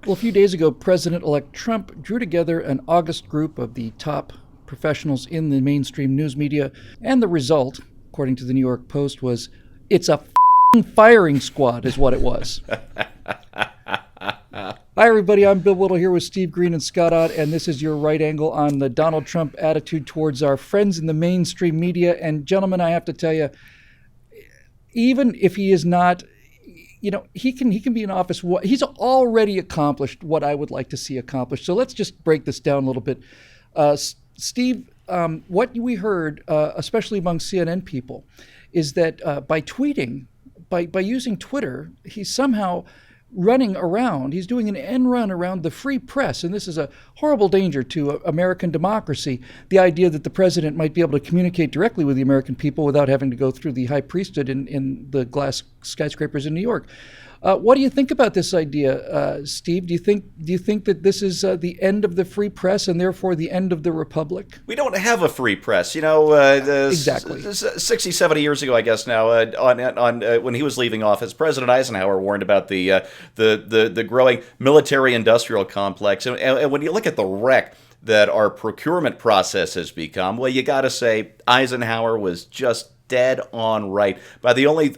Well, a few days ago, President-elect Trump drew together an august group of the top professionals in the mainstream news media, and the result, according to the New York Post, was it's a firing squad is what it was. Hi, everybody. I'm Bill Whittle here with Steve Green and Scott Ott, and this is your right angle on the Donald Trump attitude towards our friends in the mainstream media. And gentlemen, I have to tell you, even if he is not, he can be in office. He's already accomplished what I would like to see accomplished. So let's just break this down a little bit. Steve, what we heard, especially among CNN people, is that by tweeting, by using Twitter, he's somehow running around. He's doing an end run around the free press, and this is a horrible danger to American democracy. The idea that the president might be able to communicate directly with the American people without having to go through the high priesthood in the glass skyscrapers in New York. What do you think about this idea, Steve? Do you think that this is the end of the free press and therefore the end of the republic? We don't have a free press, Exactly. 60, 70 years ago, I guess now, when he was leaving office, President Eisenhower warned about the growing military-industrial complex, and when you look at the wreck that our procurement process has become, well, you got to say Eisenhower was just dead on right. By the only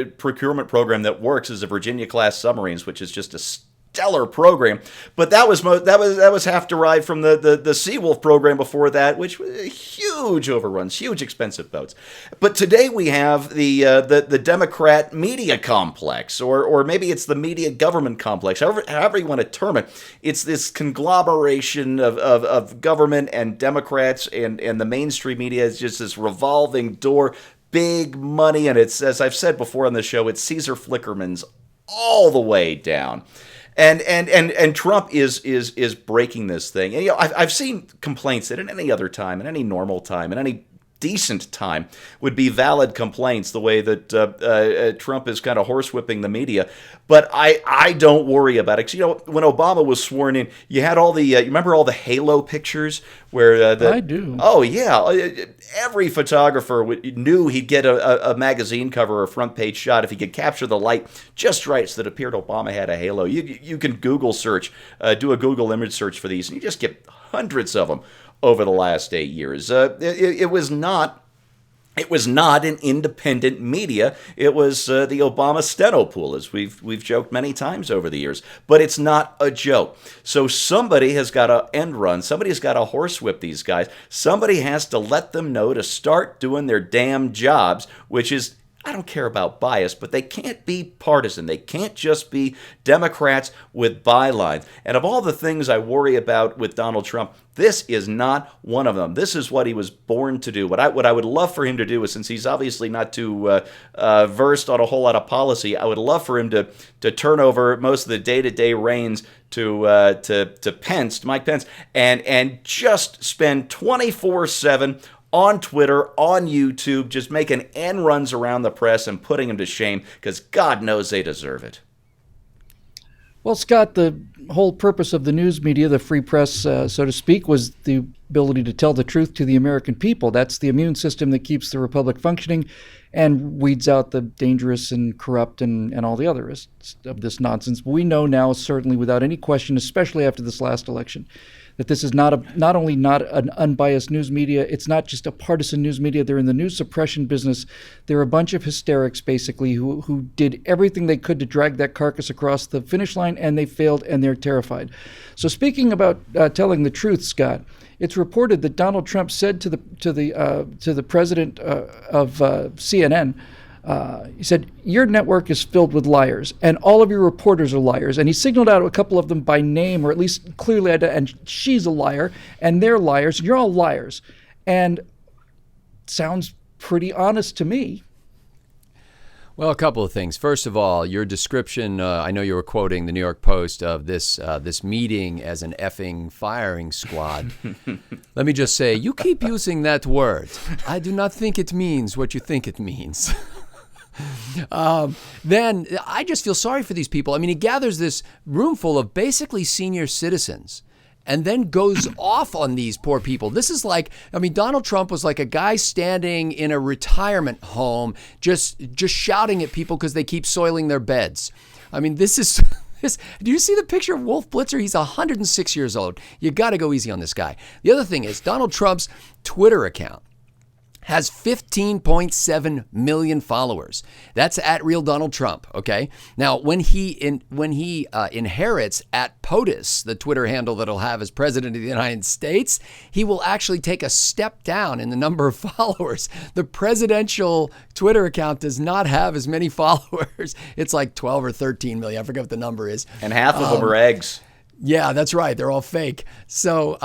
procurement program that works is the Virginia-class submarines, which is just a stellar program. But that was half derived from the Seawolf program before that, which was huge overruns, huge expensive boats. But today we have the Democrat media complex, or maybe it's the media government complex, however you want to term it. It's this conglomeration of government and Democrats, and the mainstream media is just this revolving door. Big money, and it's, as I've said before on the show, it's Caesar Flickerman's all the way down. And Trump is breaking this thing. And I've seen complaints that in any other time, in any normal time, in any decent time would be valid complaints, the way that Trump is kind of horsewhipping the media. But I don't worry about it. 'Cause, when Obama was sworn in, you had all the, you remember all the halo pictures where I do. Oh, yeah. Every photographer knew he'd get a magazine cover or a front page shot if he could capture the light just right so that it appeared Obama had a halo. You can Google search, do a Google image search for these, and you just get hundreds of them over the last 8 years. It was not an independent media. It was the Obama steno pool, as we've joked many times over the years. But it's not a joke. So somebody has got to end run. Somebody's got to horsewhip these guys. Somebody has to let them know to start doing their damn jobs, which is, I don't care about bias, but they can't be partisan. They can't just be Democrats with bylines. And of all the things I worry about with Donald Trump, this is not one of them. This is what he was born to do. What I would love for him to do is, since he's obviously not too versed on a whole lot of policy, I would love for him to turn over most of the day-to-day reins to Pence, to Mike Pence, and just spend 24/7 on Twitter, on YouTube, just making end runs around the press and putting them to shame, because God knows they deserve it. Well, Scott, the whole purpose of the news media, the free press, so to speak, was the ability to tell the truth to the American people. That's the immune system that keeps the republic functioning and weeds out the dangerous and corrupt and all the other of this nonsense. But we know now, certainly without any question, especially after this last election, that this is not only not an unbiased news media, it's not just a partisan news media. They're in the news suppression business. They're a bunch of hysterics, basically, who did everything they could to drag that carcass across the finish line, and they failed, and they're terrified. So speaking about telling the truth, Scott, it's reported that Donald Trump said to the president of CNN, he said, "Your network is filled with liars, and all of your reporters are liars." And he signaled out a couple of them by name, or at least clearly, and she's a liar, and they're liars, and you're all liars. And sounds pretty honest to me. Well, a couple of things. First of all, your description, I know you were quoting the New York Post of this meeting as an effing firing squad. Let me just say, you keep using that word. I do not think it means what you think it means. Then I just feel sorry for these people. I mean, he gathers this room full of basically senior citizens and then goes off on these poor people. This is like, I mean, Donald Trump was like a guy standing in a retirement home just shouting at people because they keep soiling their beds. I mean, this is Do you see the picture of Wolf Blitzer? He's 106 years old. You got to go easy on this guy. The other thing is Donald Trump's Twitter account has 15.7 million followers. That's at Real Donald Trump, okay? Now, when he inherits at POTUS, the Twitter handle that he'll have as president of the United States, he will actually take a step down in the number of followers. The presidential Twitter account does not have as many followers. It's like 12 or 13 million. I forget what the number is. And half of them are eggs. Yeah, that's right. They're all fake. So,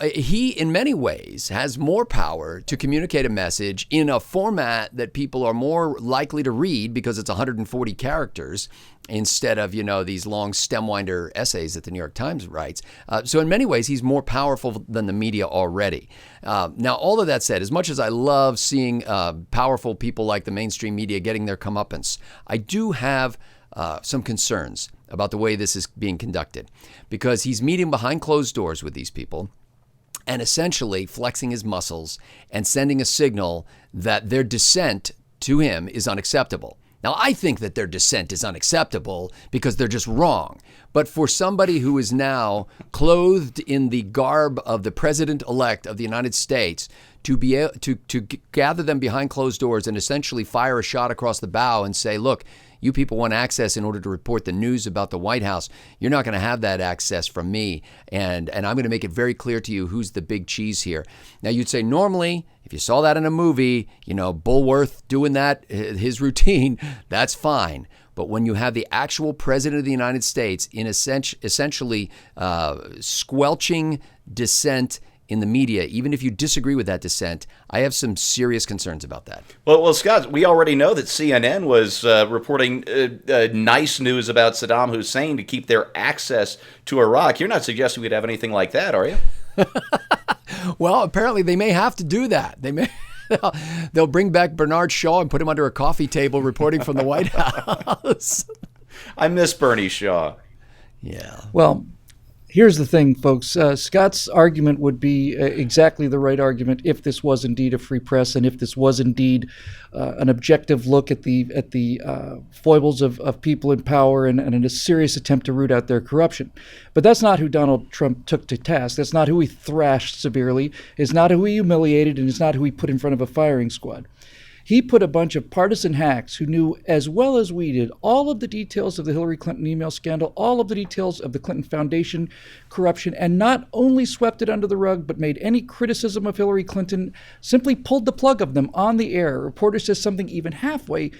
he, in many ways, has more power to communicate a message in a format that people are more likely to read because it's 140 characters instead of, these long stemwinder essays that the New York Times writes. So in many ways, he's more powerful than the media already. Now, all of that said, as much as I love seeing powerful people like the mainstream media getting their comeuppance, I do have some concerns about the way this is being conducted, because he's meeting behind closed doors with these people and essentially flexing his muscles and sending a signal that their dissent to him is unacceptable. Now, I think that their dissent is unacceptable because they're just wrong. But for somebody who is now clothed in the garb of the president-elect of the United States to be able to gather them behind closed doors and essentially fire a shot across the bow and say, look, you people want access in order to report the news about the White House. You're not going to have that access from me. And I'm going to make it very clear to you who's the big cheese here. Now, you'd say normally, if you saw that in a movie, Bulworth doing that, his routine, that's fine. But when you have the actual president of the United States in essentially squelching dissent in the media, even if you disagree with that dissent, I have some serious concerns about that. Well, Scott, we already know that CNN was reporting nice news about Saddam Hussein to keep their access to Iraq. You're not suggesting we'd have anything like that, are you? Well, apparently they may have to do that. They may. They'll bring back Bernard Shaw and put him under a coffee table reporting from the White House. I miss Bernie Shaw. Yeah. Well, here's the thing, folks. Scott's argument would be exactly the right argument if this was indeed a free press and if this was indeed an objective look at the foibles of people in power and a serious attempt to root out their corruption. But that's not who Donald Trump took to task. That's not who he thrashed severely. It's not who he humiliated, and it's not who he put in front of a firing squad. He put a bunch of partisan hacks who knew as well as we did all of the details of the Hillary Clinton email scandal, all of the details of the Clinton Foundation corruption, and not only swept it under the rug, but made any criticism of Hillary Clinton, simply pulled the plug of them on the air. A reporter says something even halfway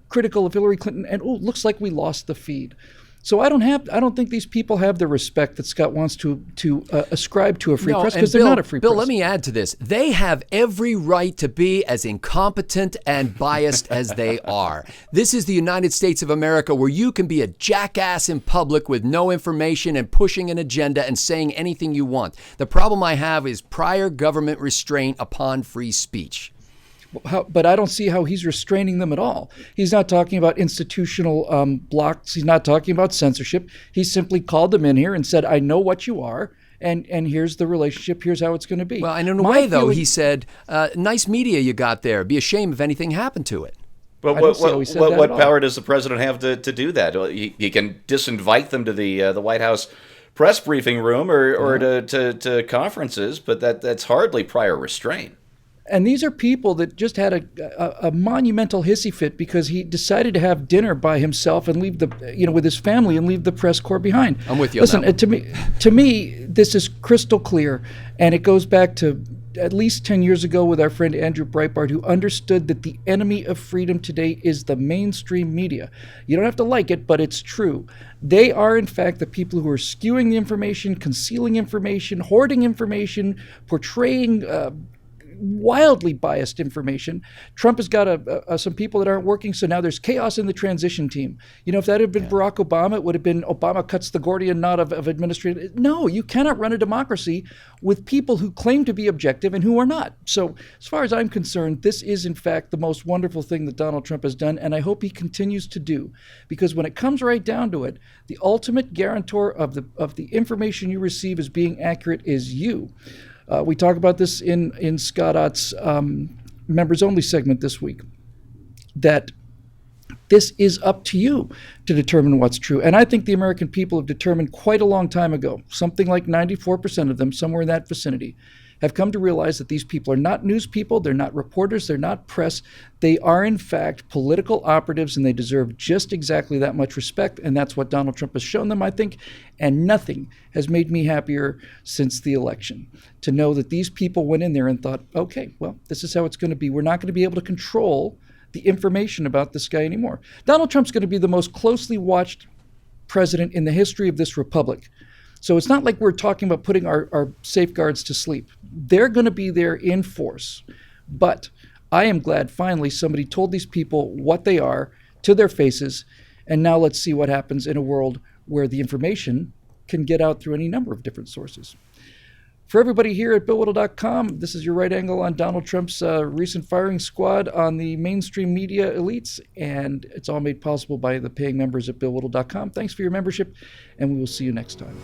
critical of Hillary Clinton, and looks like we lost the feed. So I don't think these people have the respect that Scott wants to ascribe to a free press, because they're not a free press. Bill, let me add to this. They have every right to be as incompetent and biased as they are. This is the United States of America, where you can be a jackass in public with no information and pushing an agenda and saying anything you want. The problem I have is prior government restraint upon free speech. But I don't see how he's restraining them at all. He's not talking about institutional blocks. He's not talking about censorship. He simply called them in here and said, I know what you are, and here's the relationship. Here's how it's going to be. Well, and in a way, though, he said, nice media you got there. Be a shame if anything happened to it. But what power does the president have to do that? He can disinvite them to the White House press briefing room or to conferences, but that's hardly prior restraint. And these are people that just had a monumental hissy fit because he decided to have dinner by himself and leave with his family and leave the press corps behind. I'm with you. Listen, on that to me, this is crystal clear, and it goes back to at least 10 years ago with our friend Andrew Breitbart, who understood that the enemy of freedom today is the mainstream media. You don't have to like it, but it's true. They are, in fact, the people who are skewing the information, concealing information, hoarding information, portraying wildly biased information. Trump has got some people that aren't working, so now there's chaos in the transition team. If that had been Barack Obama, it would have been Obama cuts the Gordian knot of administrative. No, you cannot run a democracy with people who claim to be objective and who are not. So as far as I'm concerned, this is in fact the most wonderful thing that Donald Trump has done, and I hope he continues to do. Because when it comes right down to it, the ultimate guarantor of the information you receive as being accurate is you. We talk about this in Scott Ott's members-only segment this week, that This is up to you to determine what's true. And I think the American people have determined quite a long time ago, something like 94% of them, somewhere in that vicinity, have come to realize that these people are not news people, they're not reporters, they're not press. They are, in fact, political operatives, and they deserve just exactly that much respect. And that's what Donald Trump has shown them, I think. And nothing has made me happier since the election, to know that these people went in there and thought, okay, well, this is how it's going to be. We're not going to be able to control the information about this guy anymore. Donald Trump's going to be the most closely watched president in the history of this republic. So it's not like we're talking about putting our safeguards to sleep. They're going to be there in force. But I am glad finally somebody told these people what they are to their faces. And now let's see what happens in a world where the information can get out through any number of different sources. For everybody here at BillWhittle.com, this is your right angle on Donald Trump's recent firing squad on the mainstream media elites, and it's all made possible by the paying members at BillWhittle.com. Thanks for your membership, and we will see you next time.